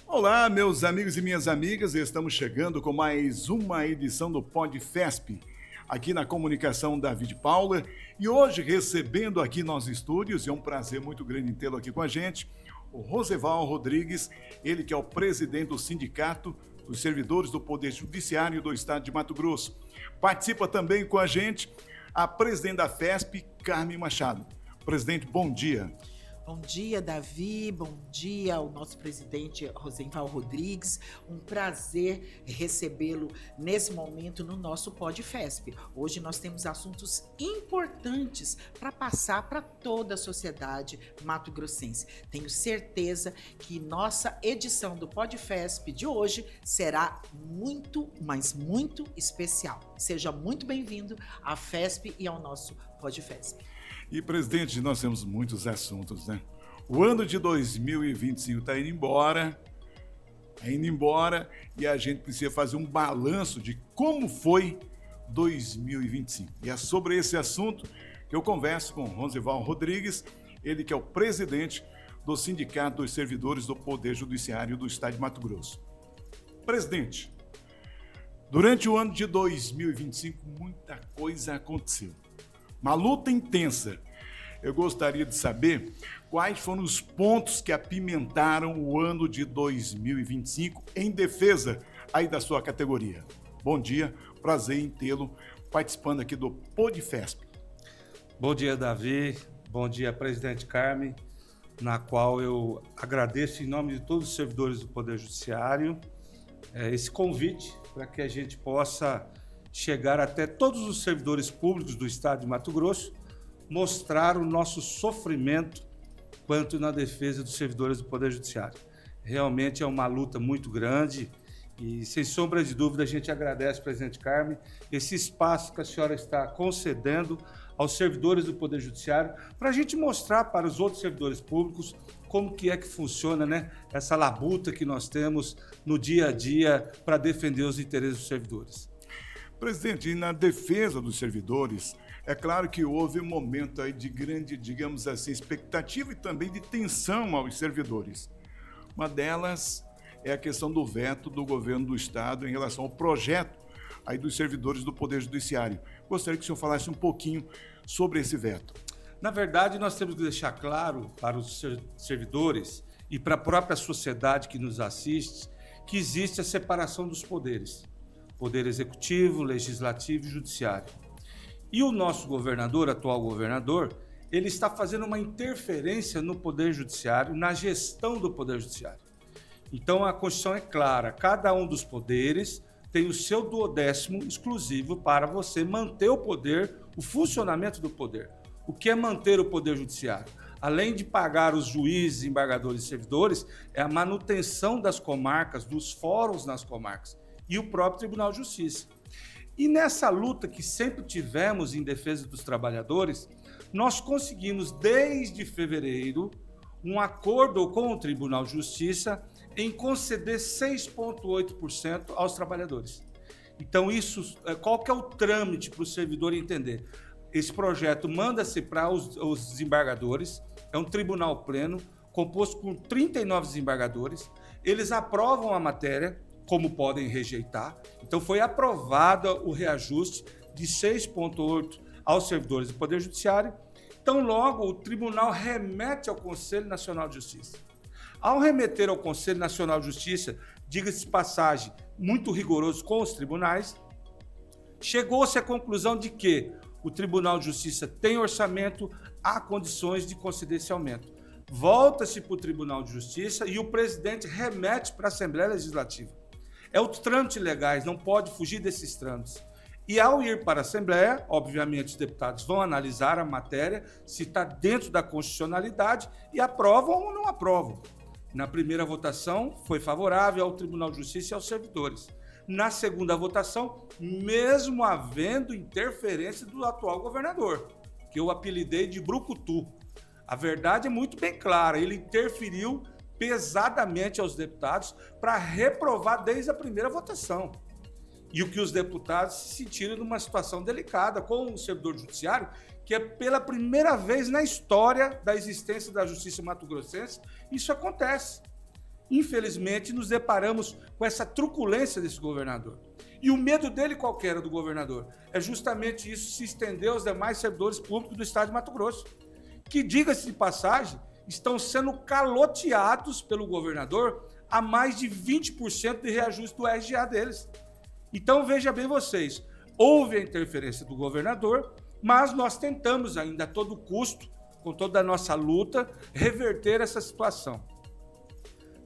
Olá, meus amigos e minhas amigas, estamos chegando com mais uma edição do PodFesp, aqui na comunicação David Paula, e hoje recebendo aqui nos estúdios, e é um prazer muito grande tê-lo aqui com a gente, o Rosival Rodrigues, ele que é o presidente do Sindicato dos Servidores do Poder Judiciário do Estado de Mato Grosso. Participa também com a gente a presidente da FESP, Carmen Machado. Presidente, bom dia. Bom dia, Davi. Bom dia ao nosso presidente Rosival Rodrigues. Um prazer recebê-lo nesse momento no nosso PodFesp. Hoje nós temos assuntos importantes para passar para toda a sociedade mato-grossense. Tenho certeza que nossa edição do PodFesp de hoje será muito, mas muito especial. Seja muito bem-vindo à FESP e ao nosso PodFesp. E, presidente, nós temos muitos assuntos, né? O ano de 2025 está indo embora, e a gente precisa fazer um balanço de como foi 2025. E é sobre esse assunto que eu converso com o Rosival Rodrigues, ele que é o presidente do Sindicato dos Servidores do Poder Judiciário do Estado de Mato Grosso. Presidente, durante o ano de 2025, muita coisa aconteceu. Uma luta intensa. Eu gostaria de saber quais foram os pontos que apimentaram o ano de 2025 em defesa aí da sua categoria. Bom dia, prazer em tê-lo participando aqui do PodFesp. Bom dia, Davi. Bom dia, presidente Carmen, na qual eu agradeço em nome de todos os servidores do Poder Judiciário esse convite para que a gente possa chegar até todos os servidores públicos do Estado de Mato Grosso, mostrar o nosso sofrimento quanto na defesa dos servidores do Poder Judiciário. Realmente é uma luta muito grande e, sem sombra de dúvida, a gente agradece, presidente Carmen, esse espaço que a senhora está concedendo aos servidores do Poder Judiciário para a gente mostrar para os outros servidores públicos como que é que funciona, né, essa labuta que nós temos no dia a dia para defender os interesses dos servidores. Presidente, e na defesa dos servidores, é claro que houve um momento aí de grande, digamos assim, expectativa e também de tensão aos servidores. Uma delas é a questão do veto do governo do Estado em relação ao projeto aí dos servidores do Poder Judiciário. Gostaria que o senhor falasse um pouquinho sobre esse veto. Na verdade, nós temos que deixar claro para os servidores e para a própria sociedade que nos assiste que existe a separação dos poderes. Poder Executivo, Legislativo e Judiciário. E o nosso governador, atual governador, ele está fazendo uma interferência no Poder Judiciário, na gestão do Poder Judiciário. Então a Constituição é clara, cada um dos poderes tem o seu duodécimo exclusivo para você manter o poder, o funcionamento do poder. O que é manter o Poder Judiciário? Além de pagar os juízes, embargadores e servidores, é a manutenção das comarcas, dos fóruns nas comarcas e o próprio Tribunal de Justiça. E nessa luta que sempre tivemos em defesa dos trabalhadores, nós conseguimos, desde fevereiro, um acordo com o Tribunal de Justiça em conceder 6,8% aos trabalhadores. Então, isso, qual que é o trâmite para o servidor entender? Esse projeto manda-se para os desembargadores, é um tribunal pleno, composto por 39 desembargadores, eles aprovam a matéria, como podem rejeitar. Então foi aprovado o reajuste de 6,8% aos servidores do Poder Judiciário. Então logo o tribunal remete ao Conselho Nacional de Justiça. Ao remeter ao Conselho Nacional de Justiça, diga-se de passagem, muito rigoroso com os tribunais, chegou-se à conclusão de que o Tribunal de Justiça tem orçamento, há condições de conceder esse aumento. Volta-se para o Tribunal de Justiça e o presidente remete para a Assembleia Legislativa. É os trâmites legais, não pode fugir desses trâmites. E ao ir para a Assembleia, obviamente os deputados vão analisar a matéria, se está dentro da constitucionalidade e aprovam ou não aprovam. Na primeira votação foi favorável ao Tribunal de Justiça e aos servidores. Na segunda votação, mesmo havendo interferência do atual governador, que eu apelidei de Brucutu. A verdade é muito bem clara, ele interferiu pesadamente aos deputados para reprovar desde a primeira votação. E o que os deputados se sentiram numa situação delicada com o servidor judiciário, que é pela primeira vez na história da existência da justiça mato-grossense, isso acontece. Infelizmente, nos deparamos com essa truculência desse governador. E o medo dele, qual que era do governador? É justamente isso se estender aos demais servidores públicos do estado de Mato Grosso, que, diga-se de passagem, estão sendo caloteados pelo governador a mais de 20% de reajuste do RGA deles. Então, veja bem vocês, houve a interferência do governador, mas nós tentamos ainda a todo custo, com toda a nossa luta, reverter essa situação.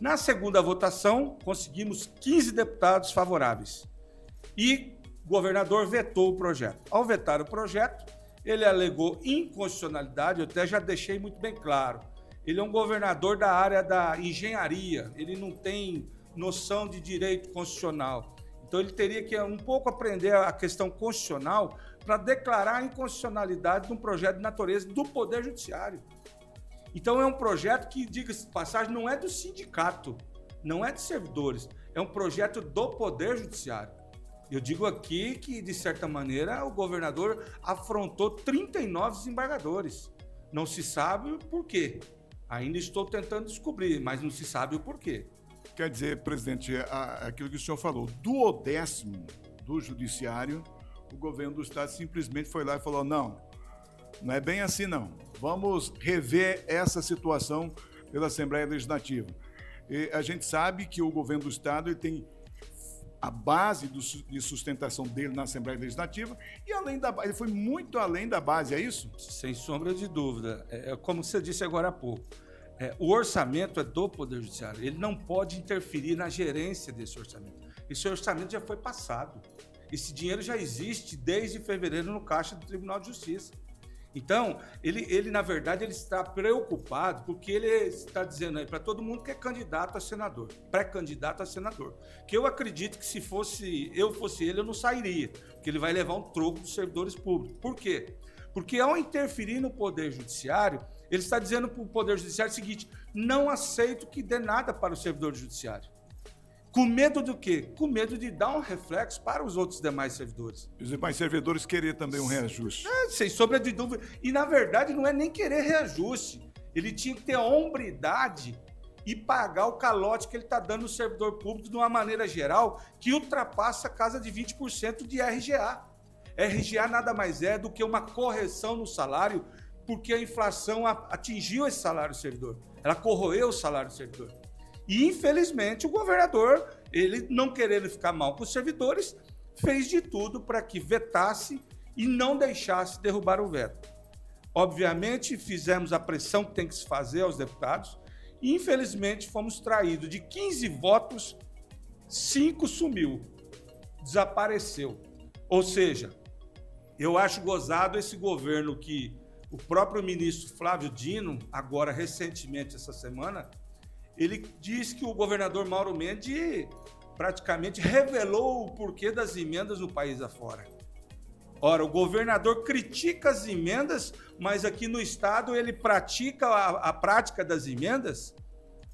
Na segunda votação, conseguimos 15 deputados favoráveis e o governador vetou o projeto. Ao vetar o projeto, ele alegou inconstitucionalidade, eu até já deixei muito bem claro. Ele é um governador da área da engenharia, ele não tem noção de direito constitucional. Então, ele teria que um pouco aprender a questão constitucional para declarar a inconstitucionalidade de um projeto de natureza do Poder Judiciário. Então, é um projeto que, diga-se de passagem, não é do sindicato, não é de servidores, é um projeto do Poder Judiciário. Eu digo aqui que, de certa maneira, o governador afrontou 39 desembargadores. Não se sabe por quê. Ainda estou tentando descobrir, mas não se sabe o porquê. Quer dizer, presidente, aquilo que o senhor falou, do 10º do Judiciário, o governo do Estado simplesmente foi lá e falou, não é bem assim não, vamos rever essa situação pela Assembleia Legislativa. E a gente sabe que o governo do Estado ele tem a base de sustentação dele na Assembleia Legislativa e ele foi muito além da base, é isso? Sem sombra de dúvida. Como você disse agora há pouco, o orçamento é do Poder Judiciário, ele não pode interferir na gerência desse orçamento. Esse orçamento já foi passado. Esse dinheiro já existe desde fevereiro no caixa do Tribunal de Justiça. Então, ele na verdade, ele está preocupado porque ele está dizendo aí para todo mundo que é candidato a senador, pré-candidato a senador. Que eu acredito que se fosse ele, eu não sairia, porque ele vai levar um troco dos servidores públicos. Por quê? Porque ao interferir no Poder Judiciário, ele está dizendo para o Poder Judiciário o seguinte, não aceito que dê nada para o servidor judiciário. Com medo do quê? Com medo de dar um reflexo para os outros demais servidores. Os demais servidores querer também um reajuste. Sem sombra de dúvida. E, na verdade, não é nem querer reajuste. Ele tinha que ter a hombridade e pagar o calote que ele está dando no servidor público de uma maneira geral que ultrapassa a casa de 20% de RGA. RGA nada mais é do que uma correção no salário porque a inflação atingiu esse salário do servidor. Ela corroeu o salário do servidor. E, infelizmente, o governador, ele não querendo ficar mal com os servidores, fez de tudo para que vetasse e não deixasse derrubar o veto. Obviamente, fizemos a pressão que tem que se fazer aos deputados e, infelizmente, fomos traídos. De 15 votos, 5 sumiu, desapareceu. Ou seja, eu acho gozado esse governo que o próprio ministro Flávio Dino, agora recentemente essa semana, ele diz que o governador Mauro Mendes praticamente revelou o porquê das emendas no país afora. Ora, o governador critica as emendas, mas aqui no estado ele pratica a prática das emendas.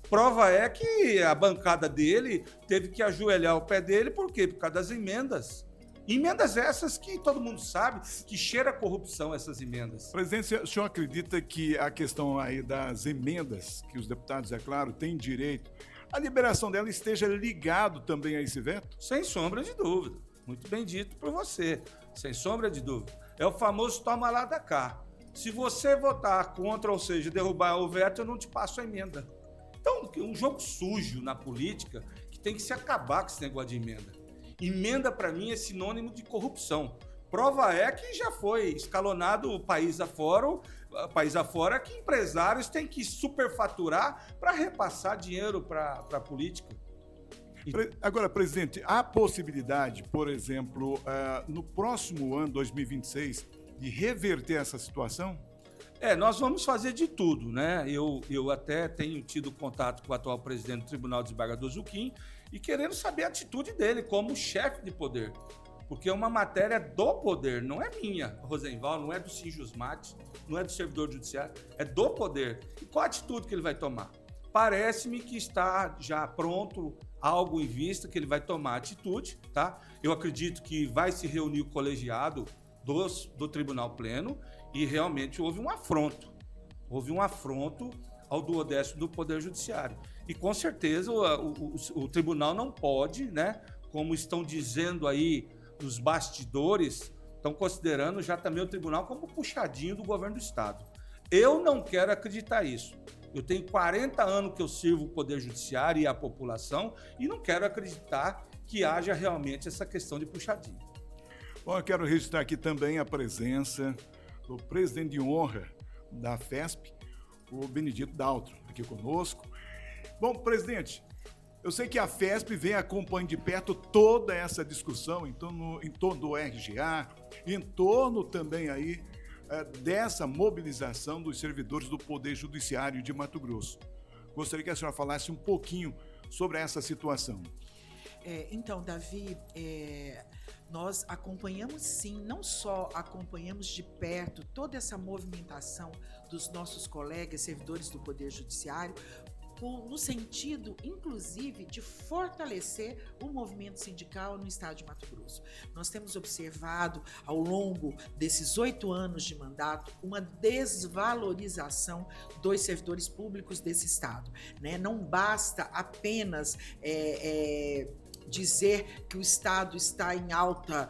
Prova é que a bancada dele teve que ajoelhar o pé dele, por quê? Por causa das emendas. Emendas essas que todo mundo sabe que cheira a corrupção, essas emendas. Presidente, o senhor acredita que a questão aí das emendas, que os deputados, é claro, têm direito, a liberação dela esteja ligado também a esse veto? Sem sombra de dúvida. Muito bem dito por você. Sem sombra de dúvida. É o famoso toma lá da cá. Se você votar contra, ou seja, derrubar o veto, eu não te passo a emenda. Então, um jogo sujo na política que tem que se acabar com esse negócio de emenda. Emenda, para mim, é sinônimo de corrupção. Prova é que já foi escalonado o país afora que empresários têm que superfaturar para repassar dinheiro para a política. Agora, presidente, há possibilidade, por exemplo, no próximo ano, 2026, de reverter essa situação? Nós vamos fazer de tudo, né? Eu até tenho tido contato com o atual presidente do Tribunal Desembargador Zuquim e querendo saber a atitude dele como chefe de poder. Porque é uma matéria do poder, não é minha, Rosenval, não é do Sinjusmat, não é do servidor judiciário, é do poder. E qual a atitude que ele vai tomar? Parece-me que está já pronto algo em vista, que ele vai tomar atitude, tá? Eu acredito que vai se reunir o colegiado do Tribunal Pleno e realmente houve um afronto ao duodécimo do Poder Judiciário. E com certeza o tribunal não pode, né, como estão dizendo aí nos bastidores, estão considerando já também o tribunal como puxadinho do governo do Estado. Eu não quero acreditar isso. Eu tenho 40 anos que eu sirvo o Poder Judiciário e a população e não quero acreditar que haja realmente essa questão de puxadinho. Bom, eu quero registrar aqui também a presença do presidente de honra da FESP, o Benedito Daltro, aqui conosco. Bom, presidente, eu sei que a FESP vem acompanhando de perto toda essa discussão em torno do RGA, em torno também aí dessa mobilização dos servidores do Poder Judiciário de Mato Grosso. Gostaria que a senhora falasse um pouquinho sobre essa situação. Então, Davi, nós acompanhamos sim, não só acompanhamos de perto toda essa movimentação dos nossos colegas servidores do Poder Judiciário, no sentido, inclusive, de fortalecer o movimento sindical no estado de Mato Grosso. Nós temos observado, ao longo desses 8 anos de mandato, uma desvalorização dos servidores públicos desse estado, né? Não basta apenas dizer que o estado está em alta...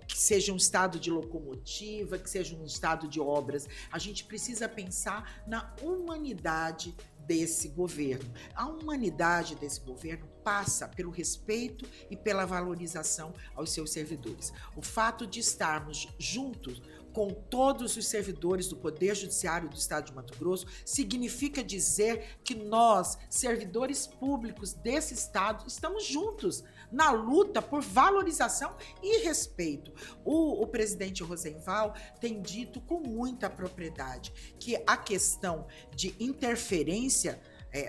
que seja um estado de locomotiva, que seja um estado de obras. A gente precisa pensar na humanidade desse governo. A humanidade desse governo passa pelo respeito e pela valorização aos seus servidores. O fato de estarmos juntos com todos os servidores do Poder Judiciário do Estado de Mato Grosso significa dizer que nós, servidores públicos desse estado, estamos juntos na luta por valorização e respeito. O presidente Rosenval tem dito com muita propriedade que a questão de interferência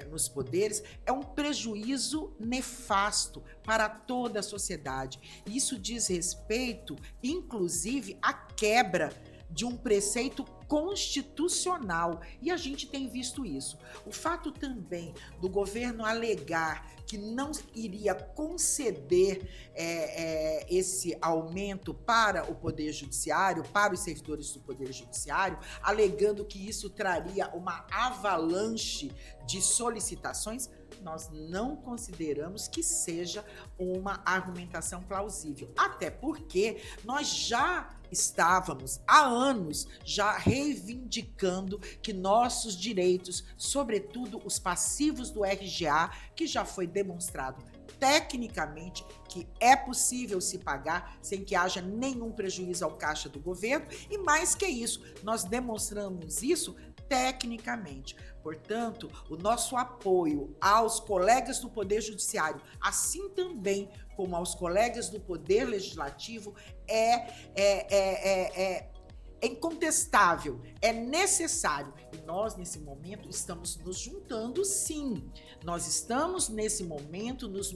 nos poderes é um prejuízo nefasto para toda a sociedade. Isso diz respeito, inclusive, à quebra de um preceito constitucional, e a gente tem visto isso. O fato também do governo alegar que não iria conceder esse aumento para o Poder Judiciário, para os servidores do Poder Judiciário, alegando que isso traria uma avalanche de solicitações, nós não consideramos que seja uma argumentação plausível. Até porque nós já estávamos há anos já reivindicando que nossos direitos, sobretudo os passivos do RGA, que já foi demonstrado tecnicamente que é possível se pagar sem que haja nenhum prejuízo ao caixa do governo, e mais que isso, nós demonstramos isso tecnicamente. Portanto, o nosso apoio aos colegas do Poder Judiciário, assim também como aos colegas do Poder Legislativo, é incontestável, é necessário. E nós, nesse momento, estamos nos juntando, sim. Nós estamos, nesse momento, nos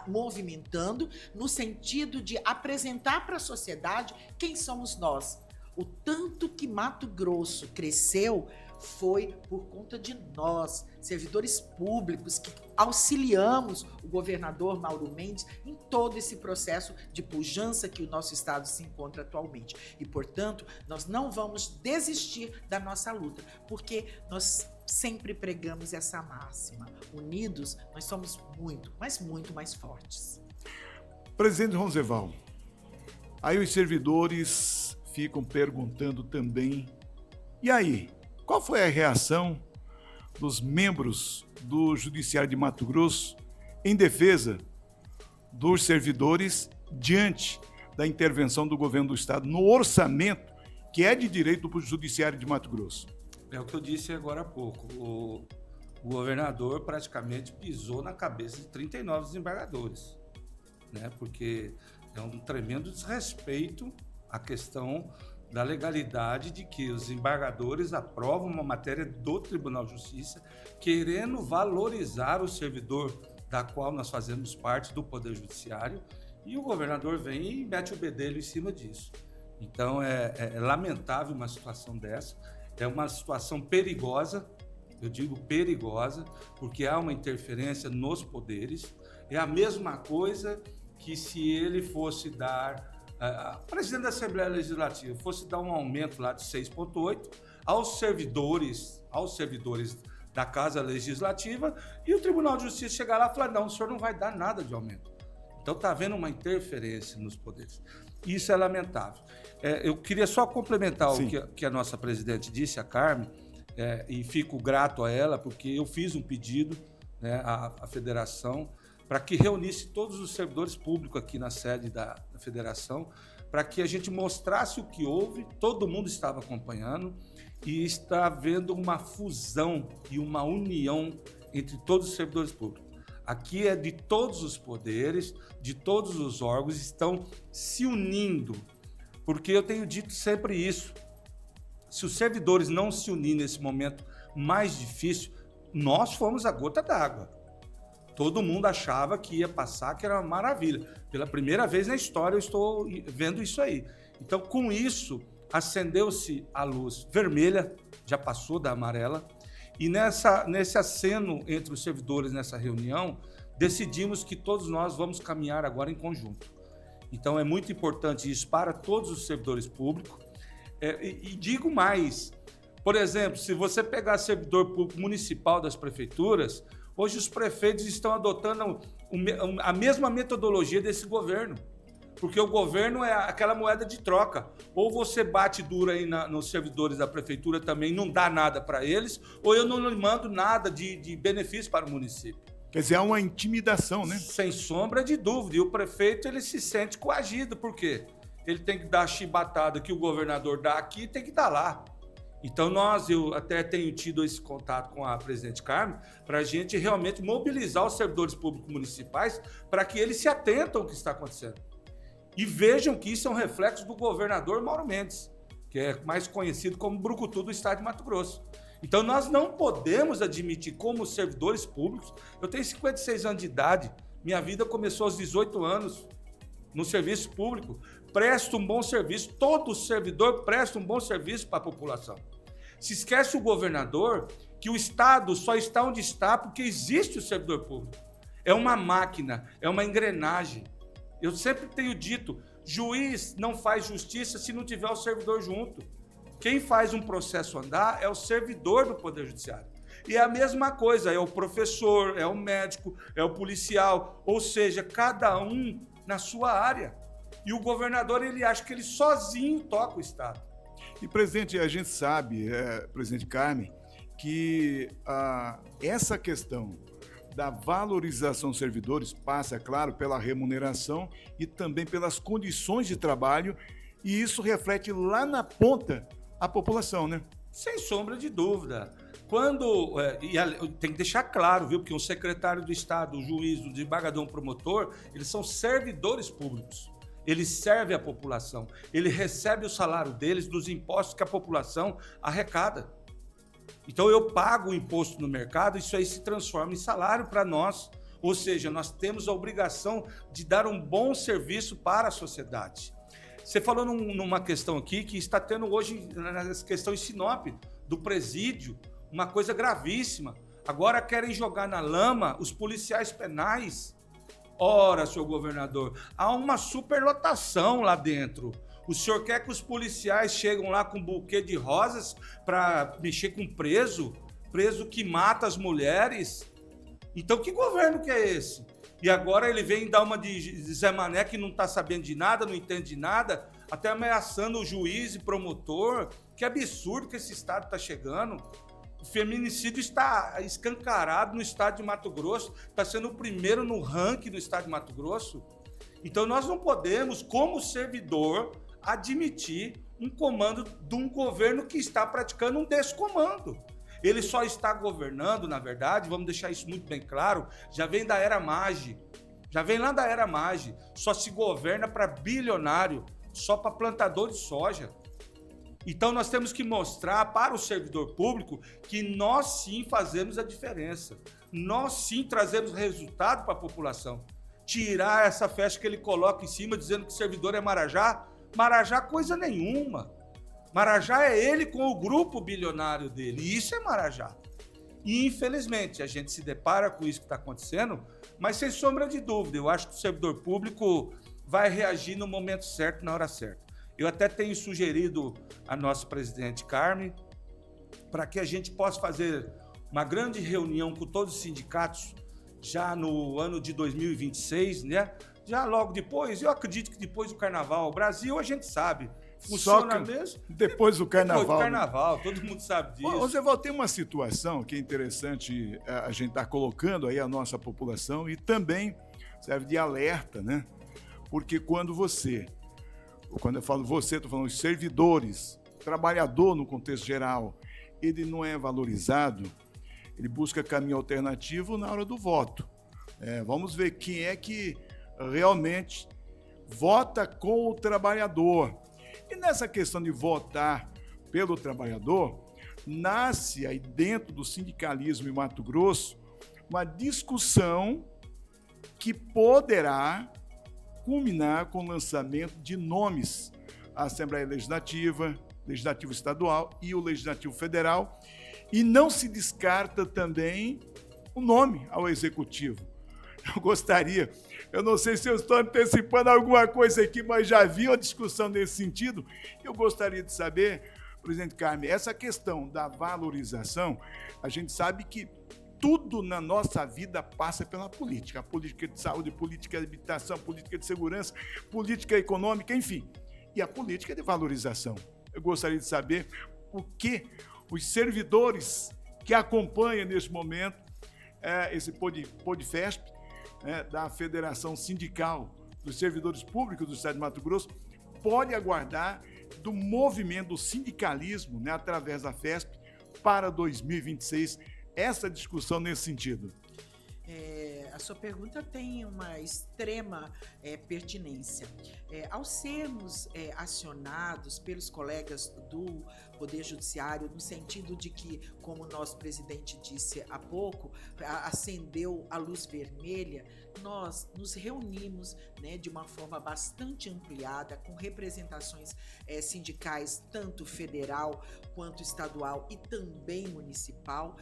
movimentando no sentido de apresentar para a sociedade quem somos nós. O tanto que Mato Grosso cresceu foi por conta de nós, servidores públicos, que auxiliamos o governador Mauro Mendes em todo esse processo de pujança que o nosso estado se encontra atualmente. E, portanto, nós não vamos desistir da nossa luta, porque nós sempre pregamos essa máxima. Unidos, nós somos muito, mas muito mais fortes. Presidente Rosenval, aí os servidores ficam perguntando também, e aí, qual foi a reação dos membros do Judiciário de Mato Grosso em defesa dos servidores diante da intervenção do governo do estado no orçamento que é de direito do Judiciário de Mato Grosso? É o que eu disse agora há pouco. O governador praticamente pisou na cabeça de 39 desembargadores, né? Porque é um tremendo desrespeito à questão da legalidade de que os embargadores aprovam uma matéria do Tribunal de Justiça querendo valorizar o servidor da qual nós fazemos parte do Poder Judiciário, e o governador vem e mete o bedelho em cima disso. Então é lamentável uma situação dessa, é uma situação perigosa, Eu digo perigosa, porque há uma interferência nos poderes. É a mesma coisa que se ele fosse dar, o presidente da Assembleia Legislativa fosse dar um aumento lá de 6,8 aos servidores da Casa Legislativa, e o Tribunal de Justiça chegar lá e falar, não, o senhor não vai dar nada de aumento. Então está havendo uma interferência nos poderes. Isso é lamentável. Eu queria só complementar o que a nossa presidente disse, a Carmen, e fico grato a ela, porque eu fiz um pedido, né, à federação para que reunisse todos os servidores públicos aqui na sede da federação, para que a gente mostrasse o que houve, todo mundo estava acompanhando, e está havendo uma fusão e uma união entre todos os servidores públicos. Aqui é de todos os poderes, de todos os órgãos, estão se unindo, porque eu tenho dito sempre isso. Se os servidores não se unirem nesse momento mais difícil, nós fomos a gota d'água. Todo mundo achava que ia passar, que era uma maravilha. Pela primeira vez na história eu estou vendo isso aí. Então, com isso, acendeu-se a luz vermelha, já passou da amarela, e nesse aceno entre os servidores, nessa reunião, decidimos que todos nós vamos caminhar agora em conjunto. Então, é muito importante isso para todos os servidores públicos. E digo mais, por exemplo, se você pegar servidor público municipal das prefeituras, hoje os prefeitos estão adotando a mesma metodologia desse governo, porque o governo é aquela moeda de troca. Ou você bate duro aí nos servidores da prefeitura também, não dá nada para eles, ou eu não lhe mando nada de benefício para o município. Quer dizer, há uma intimidação, né? Sem sombra de dúvida. E o prefeito, ele se sente coagido. Por quê? Ele tem que dar a chibatada que o governador dá aqui e tem que dar lá. Então, eu até tenho tido esse contato com a presidente Carmen para a gente realmente mobilizar os servidores públicos municipais para que eles se atentem ao que está acontecendo. E vejam que isso é um reflexo do governador Mauro Mendes, que é mais conhecido como Brucutu do estado de Mato Grosso. Então, nós não podemos admitir como servidores públicos. Eu tenho 56 anos de idade, minha vida começou aos 18 anos no serviço público. Presta um bom serviço, todo servidor presta um bom serviço para a população. Se esquece o governador que o Estado só está onde está porque existe o servidor público. É uma máquina, é uma engrenagem. Eu sempre tenho dito, juiz não faz justiça se não tiver o servidor junto. Quem faz um processo andar é o servidor do Poder Judiciário. E é a mesma coisa, é o professor, é o médico, é o policial, ou seja, cada um na sua área. E o governador, ele acha que ele sozinho toca o Estado. E, presidente, a gente sabe, presidente Carmen, que essa questão da valorização dos servidores passa, é claro, pela remuneração e também pelas condições de trabalho, e isso reflete lá na ponta a população, né? Sem sombra de dúvida. Tem que deixar claro, viu? Porque o secretário do Estado, o juiz, o desembargador, o promotor, eles são servidores públicos. Eles servem a população. Ele recebe o salário deles dos impostos que a população arrecada. Então, eu pago o imposto no mercado, isso aí se transforma em salário para nós. Ou seja, nós temos a obrigação de dar um bom serviço para a sociedade. Você falou numa questão aqui que está tendo hoje, nessa questão em Sinop, do presídio, uma coisa gravíssima. Agora querem jogar na lama os policiais penais. Ora, senhor governador, há uma superlotação lá dentro. O senhor quer que os policiais cheguem lá com um buquê de rosas para mexer com preso que mata as mulheres? Então, que governo que é esse? E agora ele vem dar uma de Zé Mané, que não está sabendo de nada, não entende de nada, até ameaçando o juiz e promotor. Que absurdo que esse estado está chegando. O feminicídio está escancarado no estado de Mato Grosso, está sendo o primeiro no ranking do estado de Mato Grosso. Então, nós não podemos, como servidor, admitir um comando de um governo que está praticando um descomando. Ele só está governando, na verdade, vamos deixar isso muito bem claro, já vem da era Maggi. Já vem lá da era Maggi. Só se governa para bilionário, só para plantador de soja. Então, nós temos que mostrar para o servidor público que nós sim fazemos a diferença. Nós sim trazemos resultado para a população. Tirar essa festa que ele coloca em cima dizendo que servidor é Marajá. Marajá coisa nenhuma. Marajá é ele com o grupo bilionário dele. E isso é Marajá. E, infelizmente, a gente se depara com isso que está acontecendo, mas sem sombra de dúvida, eu acho que o servidor público vai reagir no momento certo, na hora certa. Eu até tenho sugerido a nossa presidente Carmen para que a gente possa fazer uma grande reunião com todos os sindicatos já no ano de 2026, né? Já logo depois, eu acredito que depois do Carnaval, o Brasil a gente sabe, funciona mesmo. Depois do Carnaval. Depois do Carnaval, todo mundo sabe disso. Ô, Zé Val, tem uma situação que é interessante a gente estar colocando aí a nossa população e também serve de alerta, né? Porque quando eu falo você, estou falando os servidores, trabalhador no contexto geral, ele não é valorizado, ele busca caminho alternativo na hora do voto. Vamos ver quem é que realmente vota com o trabalhador. E nessa questão de votar pelo trabalhador, nasce aí dentro do sindicalismo em Mato Grosso uma discussão que poderá culminar com o lançamento de nomes à Assembleia Legislativa, Legislativo Estadual e o Legislativo Federal, e não se descarta também o nome ao Executivo. Eu não sei se eu estou antecipando alguma coisa aqui, mas já vi uma discussão nesse sentido. Eu gostaria de saber, presidente Carmen, essa questão da valorização, a gente sabe que tudo na nossa vida passa pela política. A política de saúde, política de habitação, política de segurança, política econômica, enfim. E a política de valorização. Eu gostaria de saber o que os servidores que acompanham neste momento esse PODFESP, da Federação Sindical dos Servidores Públicos do Estado de Mato Grosso, pode aguardar do movimento do sindicalismo, através da FESP, para 2026, essa discussão nesse sentido. A sua pergunta tem uma extrema pertinência. Ao sermos acionados pelos colegas do Poder Judiciário, no sentido de que, como o nosso presidente disse há pouco, acendeu a luz vermelha, nós nos reunimos de uma forma bastante ampliada, com representações sindicais, tanto federal quanto estadual e também municipal,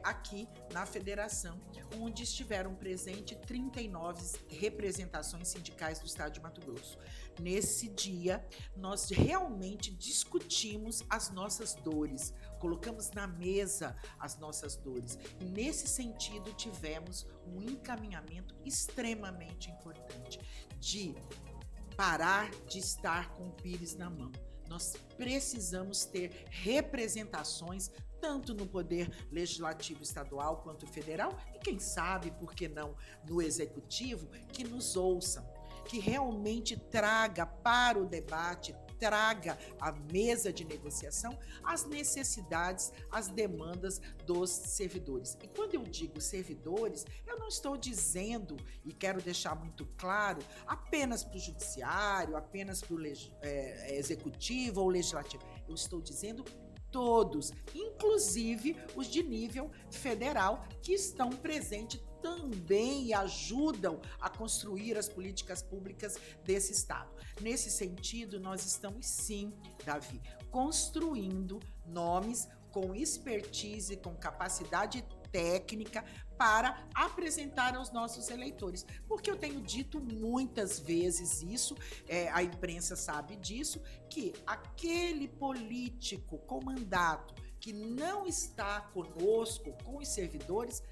aqui na federação, onde estiveram presentes 39 representações sindicais do estado de Mato Grosso. Nesse dia, nós realmente discutimos as nossas dores, colocamos na mesa as nossas dores. E nesse sentido, tivemos um encaminhamento extremamente importante de parar de estar com o pires na mão. Nós precisamos ter representações tanto no Poder Legislativo Estadual quanto federal e, quem sabe, por que não, no Executivo, que nos ouçam, que realmente traga para o debate, traga à mesa de negociação as necessidades, as demandas dos servidores. E quando eu digo servidores, eu não estou dizendo, e quero deixar muito claro, apenas para o judiciário, apenas para o executivo ou legislativo. Eu estou dizendo todos, inclusive os de nível federal, que estão presentes também e ajudam a construir as políticas públicas desse estado. Nesse sentido, nós estamos sim, Davi, construindo nomes com expertise, com capacidade técnica para apresentar aos nossos eleitores. Porque eu tenho dito muitas vezes isso, a imprensa sabe disso, que aquele político com mandato que não está conosco, com os servidores,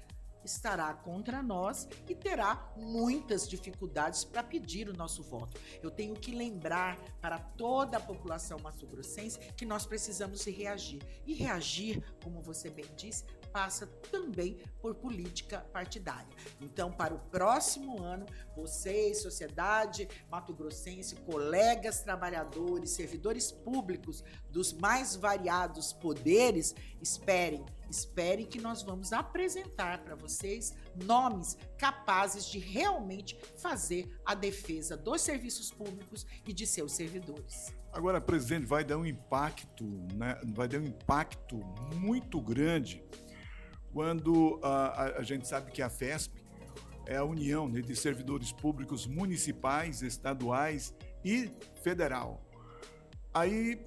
estará contra nós e terá muitas dificuldades para pedir o nosso voto. Eu tenho que lembrar para toda a população mato-grossense que nós precisamos reagir. E reagir, como você bem disse, passa também por política partidária. Então, para o próximo ano, vocês, sociedade mato-grossense, colegas trabalhadores, servidores públicos dos mais variados poderes, esperem que nós vamos apresentar para vocês nomes capazes de realmente fazer a defesa dos serviços públicos e de seus servidores. Agora, presidente, vai dar um impacto, vai dar um impacto muito grande quando a gente sabe que a FESP é a união de servidores públicos municipais, estaduais e federal. Aí,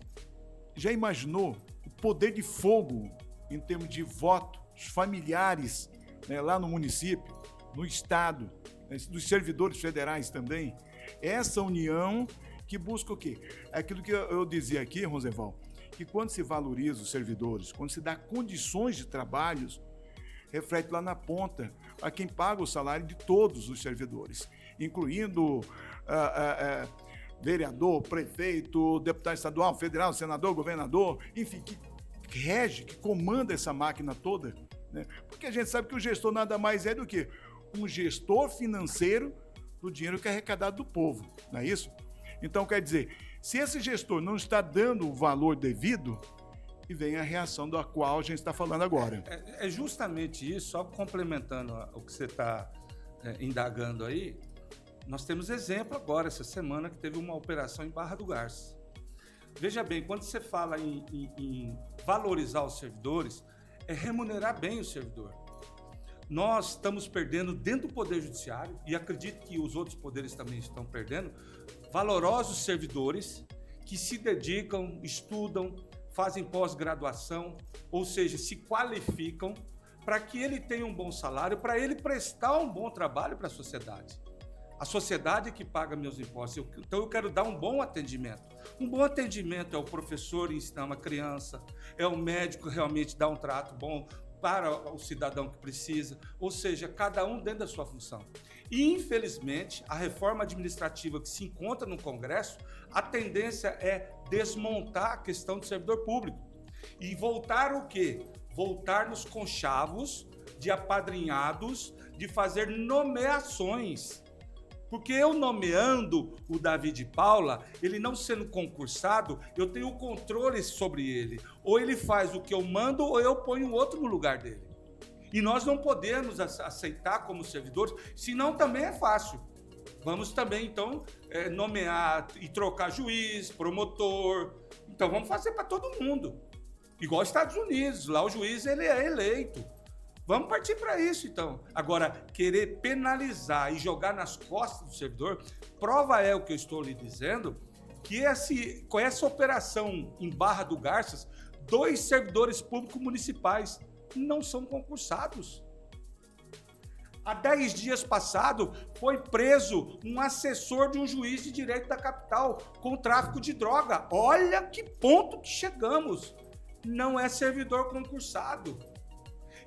já imaginou o poder de fogo em termos de voto os familiares, né, lá no município, no estado, né, dos servidores federais também. Essa união que busca o quê? Aquilo que eu dizia aqui, Rosenval, que quando se valoriza os servidores, quando se dá condições de trabalhos, reflete lá na ponta a quem paga o salário de todos os servidores, incluindo vereador, prefeito, deputado estadual, federal, senador, governador, enfim, que rege, que comanda essa máquina toda, né? Porque a gente sabe que o gestor nada mais é do que um gestor financeiro do dinheiro que é arrecadado do povo, não é isso? Então, quer dizer, se esse gestor não está dando o valor devido, e vem a reação da qual a gente está falando agora. É justamente isso, só complementando o que você está indagando aí, nós temos exemplo agora, essa semana, que teve uma operação em Barra do Garças. Veja bem, quando você fala em valorizar os servidores, é remunerar bem o servidor. Nós estamos perdendo dentro do Poder Judiciário, e acredito que os outros poderes também estão perdendo, valorosos servidores que se dedicam, estudam, fazem pós-graduação, ou seja, se qualificam para que ele tenha um bom salário, para ele prestar um bom trabalho para a sociedade. A sociedade é que paga meus impostos, então eu quero dar um bom atendimento. Um bom atendimento é o professor ensinar uma criança, é o médico realmente dar um trato bom para o cidadão que precisa, ou seja, cada um dentro da sua função. E, infelizmente, a reforma administrativa que se encontra no Congresso, a tendência é desmontar a questão do servidor público e voltar o quê? Voltar nos conchavos de apadrinhados, de fazer nomeações. Porque eu nomeando o Davi de Paula, ele não sendo concursado, eu tenho o controle sobre ele. Ou ele faz o que eu mando, ou eu ponho outro no lugar dele. E nós não podemos aceitar como servidores, senão também é fácil. Vamos também, então, nomear e trocar juiz, promotor. Então, vamos fazer para todo mundo. Igual os Estados Unidos, lá o juiz ele é eleito. Vamos partir para isso, então. Agora, querer penalizar e jogar nas costas do servidor, prova é o que eu estou lhe dizendo, que com essa operação em Barra do Garças, 2 servidores públicos municipais não são concursados. Há 10 dias passado, foi preso um assessor de um juiz de direito da capital com tráfico de droga. Olha que ponto que chegamos. Não é servidor concursado.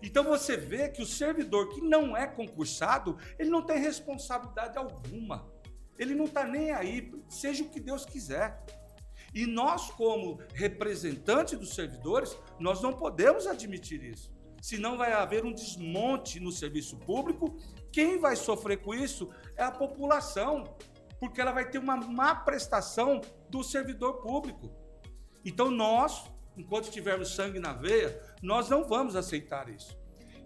Então você vê que o servidor que não é concursado, ele não tem responsabilidade alguma. Ele não está nem aí, seja o que Deus quiser. E nós, como representantes dos servidores, nós não podemos admitir isso. Senão vai haver um desmonte no serviço público. Quem vai sofrer com isso é a população, porque ela vai ter uma má prestação do servidor público. Então nós, enquanto tivermos sangue na veia, nós não vamos aceitar isso.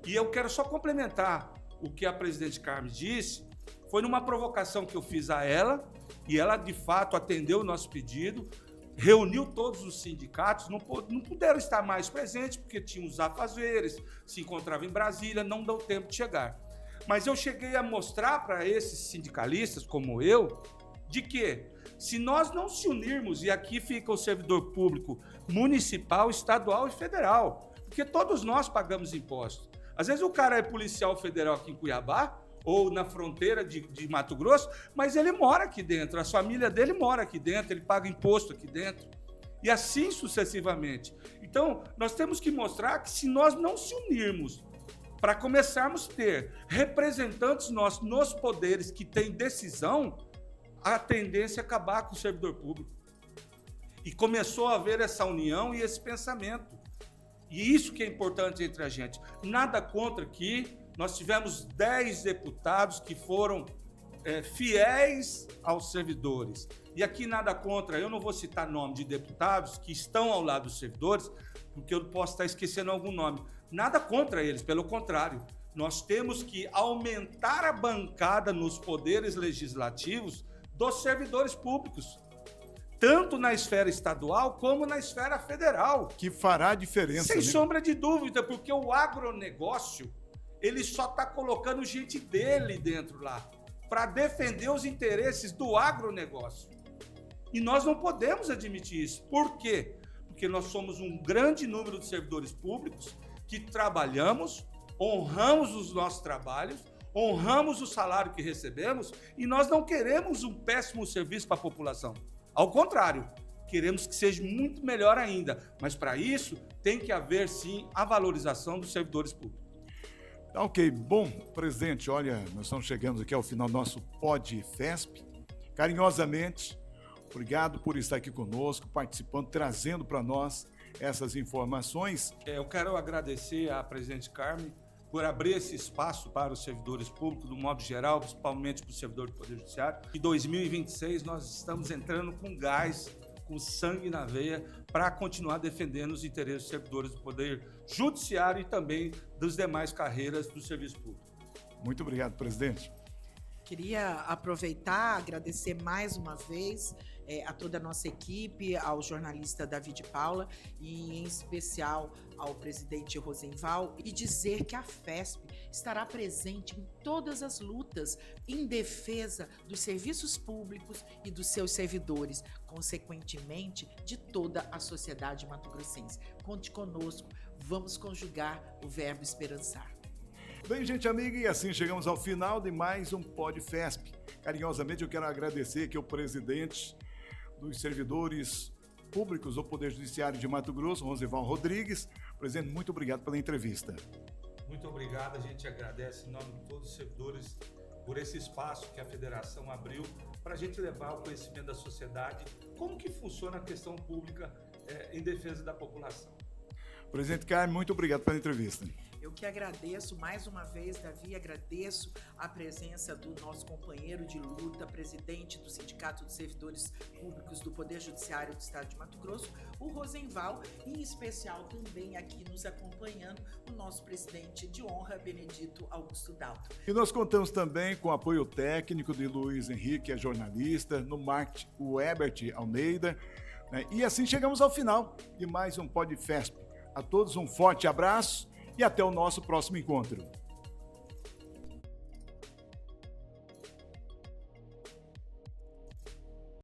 E eu quero só complementar o que a presidente Carmen disse, foi numa provocação que eu fiz a ela, e ela de fato atendeu o nosso pedido, reuniu todos os sindicatos, não puderam estar mais presentes, porque tinham os afazeres, se encontravam em Brasília, não deu tempo de chegar. Mas eu cheguei a mostrar para esses sindicalistas, como eu, de que se nós não se unirmos, e aqui fica o servidor público municipal, estadual e federal, porque todos nós pagamos impostos. Às vezes o cara é policial federal aqui em Cuiabá, ou na fronteira de Mato Grosso, mas ele mora aqui dentro, a família dele mora aqui dentro, ele paga imposto aqui dentro, e assim sucessivamente. Então, nós temos que mostrar que se nós não se unirmos para começarmos a ter representantes nossos nos poderes que têm decisão, a tendência é acabar com o servidor público. E começou a haver essa união e esse pensamento. E isso que é importante entre a gente. Nada contra que nós tivemos 10 deputados que foram fiéis aos servidores. E aqui nada contra, eu não vou citar nome de deputados que estão ao lado dos servidores, porque eu posso estar esquecendo algum nome. Nada contra eles, pelo contrário. Nós temos que aumentar a bancada nos poderes legislativos dos servidores públicos, tanto na esfera estadual como na esfera federal. Que fará diferença. Sem sombra de dúvida, porque o agronegócio, ele só está colocando gente dele dentro lá, para defender os interesses do agronegócio. E nós não podemos admitir isso. Por quê? Porque nós somos um grande número de servidores públicos que trabalhamos, honramos os nossos trabalhos, honramos o salário que recebemos e nós não queremos um péssimo serviço para a população. Ao contrário, queremos que seja muito melhor ainda, mas para isso tem que haver sim a valorização dos servidores públicos. Tá ok. Bom, presidente, olha, nós estamos chegando aqui ao final do nosso PodFesp. Carinhosamente, obrigado por estar aqui conosco, participando, trazendo para nós essas informações. Eu quero agradecer à presidente Carmen por abrir esse espaço para os servidores públicos, do modo geral, principalmente para o servidor do Poder Judiciário. Em 2026, nós estamos entrando com gás, com sangue na veia, para continuar defendendo os interesses dos servidores do Poder Judiciário e também das demais carreiras do serviço público. Muito obrigado, presidente. Queria aproveitar, agradecer mais uma vez a toda a nossa equipe, ao jornalista David Paula e em especial ao presidente Rosenval, e dizer que a FESP estará presente em todas as lutas em defesa dos serviços públicos e dos seus servidores, consequentemente de toda a sociedade mato-grossense. Conte conosco, vamos conjugar o verbo esperançar. Bem, gente amiga, e assim chegamos ao final de mais um PodFesp. Carinhosamente eu quero agradecer aqui ao presidente dos servidores públicos do Poder Judiciário de Mato Grosso, Rosenval Rodrigues. Presidente, muito obrigado pela entrevista. Muito obrigado, a gente agradece em nome de todos os servidores por esse espaço que a federação abriu para a gente levar o conhecimento da sociedade, como que funciona a questão pública em defesa da população. Presidente Carmen, muito obrigado pela entrevista. Eu que agradeço mais uma vez, Davi, agradeço a presença do nosso companheiro de luta, presidente do Sindicato dos Servidores Públicos do Poder Judiciário do Estado de Mato Grosso, o Rosenval, e em especial também aqui nos acompanhando o nosso presidente de honra, Benedito Augusto Dalto. E nós contamos também com o apoio técnico de Luiz Henrique, que é jornalista, no marketing, o Herbert Almeida, né? E assim chegamos ao final de mais um PodFesp. A todos um forte abraço e até o nosso próximo encontro.